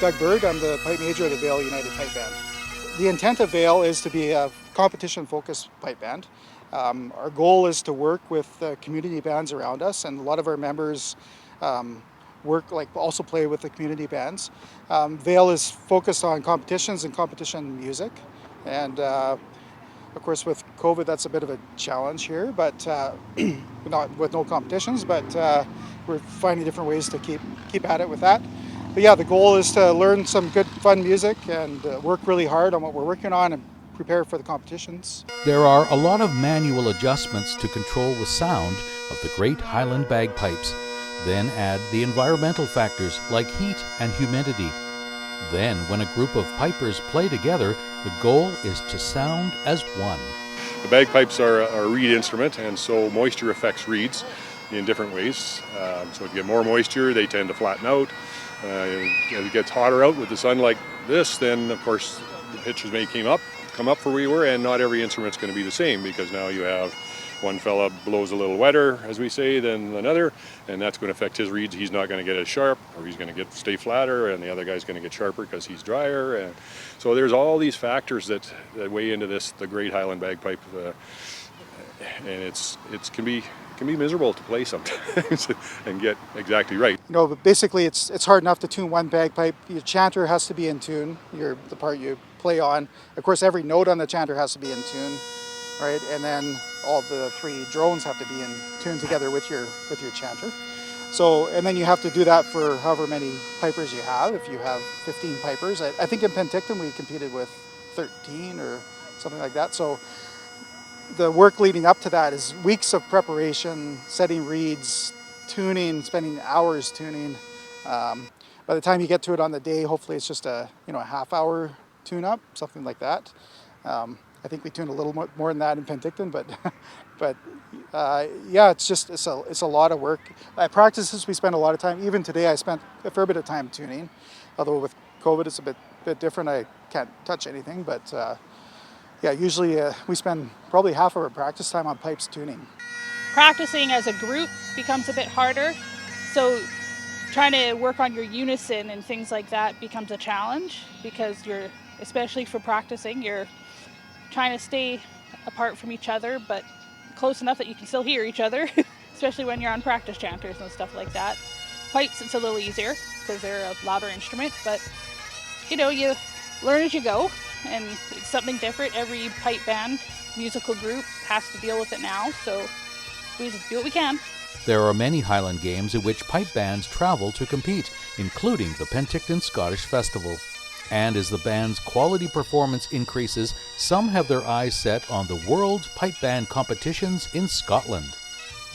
Doug Bird. I'm the pipe major of the Vale United Pipe Band. The intent of Vale is to be a competition-focused pipe band. Our goal is to work with community bands around us, and a lot of our members also play with the community bands. Vale is focused on competitions and competition music, and of course with COVID that's a bit of a challenge here, but not with no competitions, but we're finding different ways to keep at it with that. But yeah, the goal is to learn some good fun music and work really hard on what we're working on and prepare for the competitions. There are a lot of manual adjustments to control the sound of the great Highland bagpipes. Then add the environmental factors like heat and humidity. Then, when a group of pipers play together, the goal is to sound as one. The bagpipes are a reed instrument, and so moisture affects reeds in different ways. So if you get more moisture, they tend to flatten out. If it gets hotter out with the sun like this, then of course the pitches may come up for where you were, and not every instrument's going to be the same, because now you have one fella blows a little wetter, as we say, than another, and that's going to affect his reeds. He's not going to get as sharp, or he's going to stay flatter, and the other guy's going to get sharper because he's drier. And so there's all these factors that weigh into this, the great Highland bagpipe, and it can be miserable to play sometimes and get exactly right. You know, but basically it's hard enough to tune one bagpipe. Your chanter has to be in tune, the part you play on. Of course, every note on the chanter has to be in tune, right? And then all the three drones have to be in tune together with your chanter. So, and then you have to do that for however many pipers you have. If you have 15 pipers, I think in Penticton we competed with 13 or something like that. So the work leading up to that is weeks of preparation, setting reeds, tuning, spending hours tuning. By the time you get to it on the day, hopefully it's just a half-hour tune-up, something like that. I think we tuned a little more than that in Penticton, but yeah, it's a lot of work. At practices we spend a lot of time. Even today I spent a fair bit of time tuning, although with COVID it's a bit different. I can't touch anything, but yeah, usually we spend probably half of our practice time on pipes tuning. Practicing as a group becomes a bit harder, so trying to work on your unison and things like that becomes a challenge, because especially for practicing, you're trying to stay apart from each other, but close enough that you can still hear each other, especially when you're on practice chanters and stuff like that. Pipes, it's a little easier because they're a louder instrument, but you learn as you go, and it's something different. Every pipe band, musical group has to deal with it now, so we just do what we can. There are many Highland games in which pipe bands travel to compete, including the Penticton Scottish Festival. And as the band's quality performance increases, some have their eyes set on the World Pipe Band competitions in Scotland.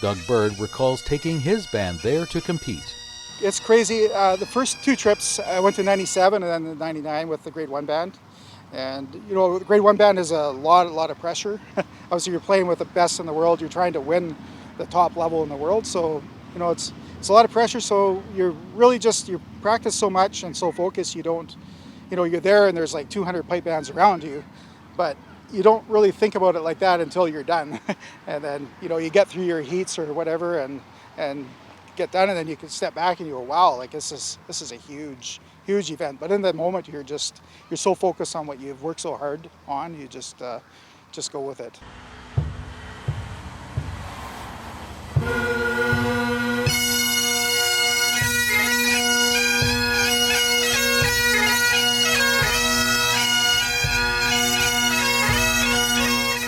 Doug Bird recalls taking his band there to compete. It's crazy. The first two trips, I went to 97 and then 99 with the Grade 1 band. And the Grade 1 band is a lot of pressure. Obviously you're playing with the best in the world, you're trying to win the top level in the world, so it's a lot of pressure. So you're really you practice so much and so focused, you're there and there's like 200 pipe bands around you, but you don't really think about it like that until you're done. And then you get through your heats or whatever and get done, and then you can step back and you go, wow, like this is a huge event. But in the moment you're so focused on what you've worked so hard on, you just go with it.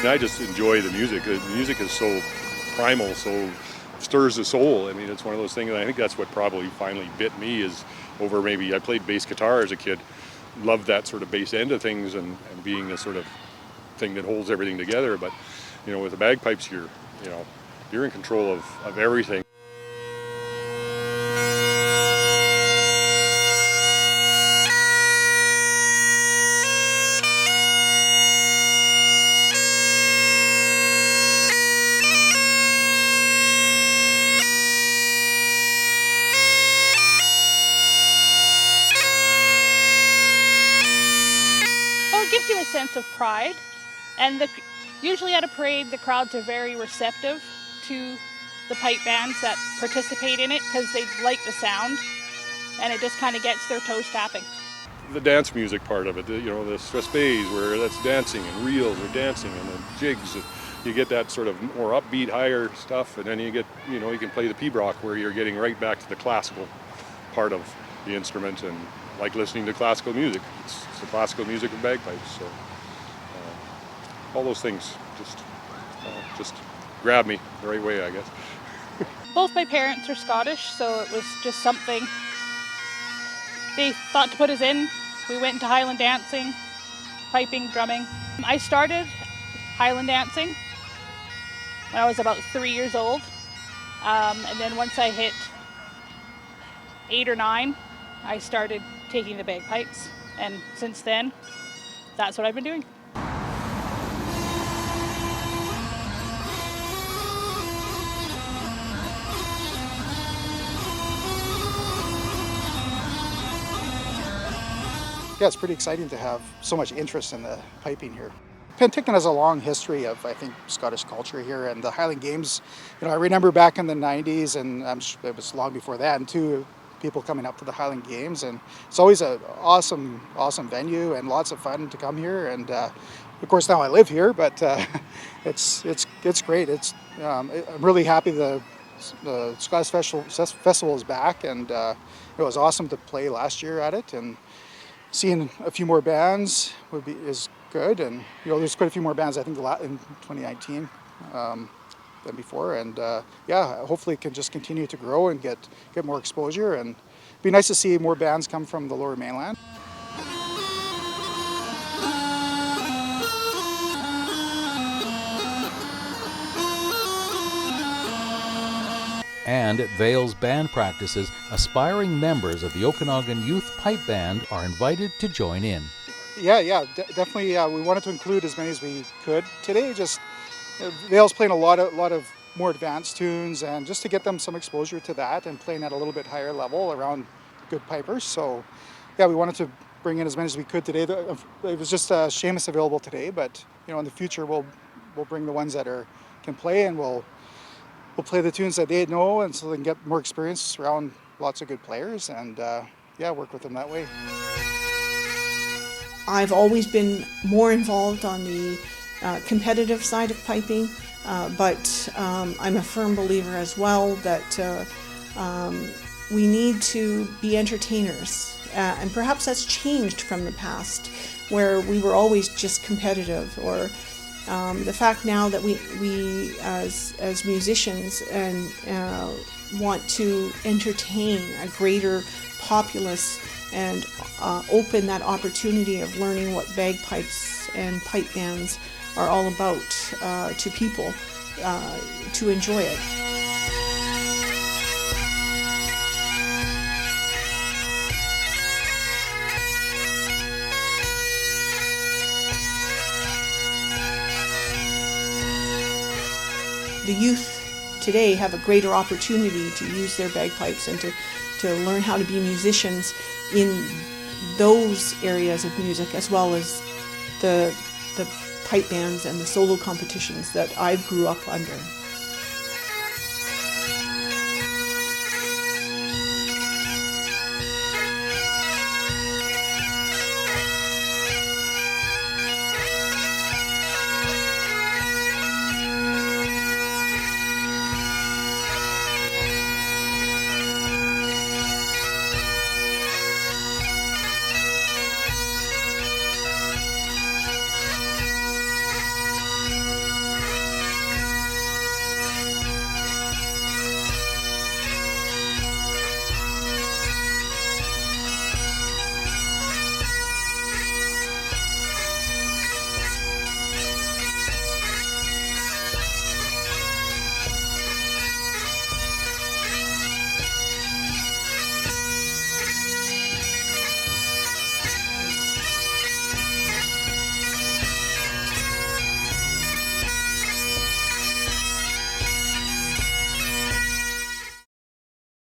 I just enjoy the music. The music is so primal, so stirs the soul. I mean, it's one of those things, and I think that's what probably finally bit me, is over maybe I played bass guitar as a kid, loved that sort of bass end of things and being the sort of thing that holds everything together. But with the bagpipes, you're in control of everything. Gives you a sense of pride, and usually at a parade the crowds are very receptive to the pipe bands that participate in it, because they like the sound and it just kind of gets their toes tapping. the dance music part of it, the strathspeys where that's dancing and reels are dancing and then jigs. You get that sort of more upbeat, higher stuff, and then you get, you can play the pibroch where you're getting right back to the classical part of the instrument, and like listening to classical music. It's the classical music of bagpipes. So all those things just grab me the right way, I guess. Both my parents are Scottish, so it was just something they thought to put us in. We went into Highland dancing, piping, drumming. I started Highland dancing when I was about 3 years old. And then once I hit 8 or 9, I started taking the bagpipes. And since then, that's what I've been doing. Yeah, it's pretty exciting to have so much interest in the piping here. Penticton has a long history of, I think, Scottish culture here, and the Highland Games, I remember back in the 90s, and I'm sure it was long before that, and too, people coming up to the Highland Games, and it's always an awesome venue and lots of fun to come here, and of course now I live here, but it's great. I'm really happy the Scottish Festival is back, and it was awesome to play last year at it, and seeing a few more bands is good, and there's quite a few more bands I think in 2019 than before, and hopefully it can just continue to grow and get more exposure, and it'd be nice to see more bands come from the Lower Mainland. And at Vale's band practices, aspiring members of the Okanagan Youth Pipe Band are invited to join in. Yeah, definitely. We wanted to include as many as we could today. Just Vale's playing a lot of more advanced tunes, and just to get them some exposure to that and playing at a little bit higher level around good pipers. So, yeah, we wanted to bring in as many as we could today. It was just Seamus available today, but in the future we'll bring the ones that can play, and we'll play the tunes that they know, and so they can get more experience around lots of good players, and work with them that way. I've always been more involved on the competitive side of piping, but I'm a firm believer as well that we need to be entertainers, and perhaps that's changed from the past, where we were always just competitive, or the fact now that we as musicians and want to entertain a greater populace and open that opportunity of learning what bagpipes and pipe bands are all about to people to enjoy it. The youth today have a greater opportunity to use their bagpipes and to learn how to be musicians in those areas of music, as well as the pipe bands and the solo competitions that I grew up under.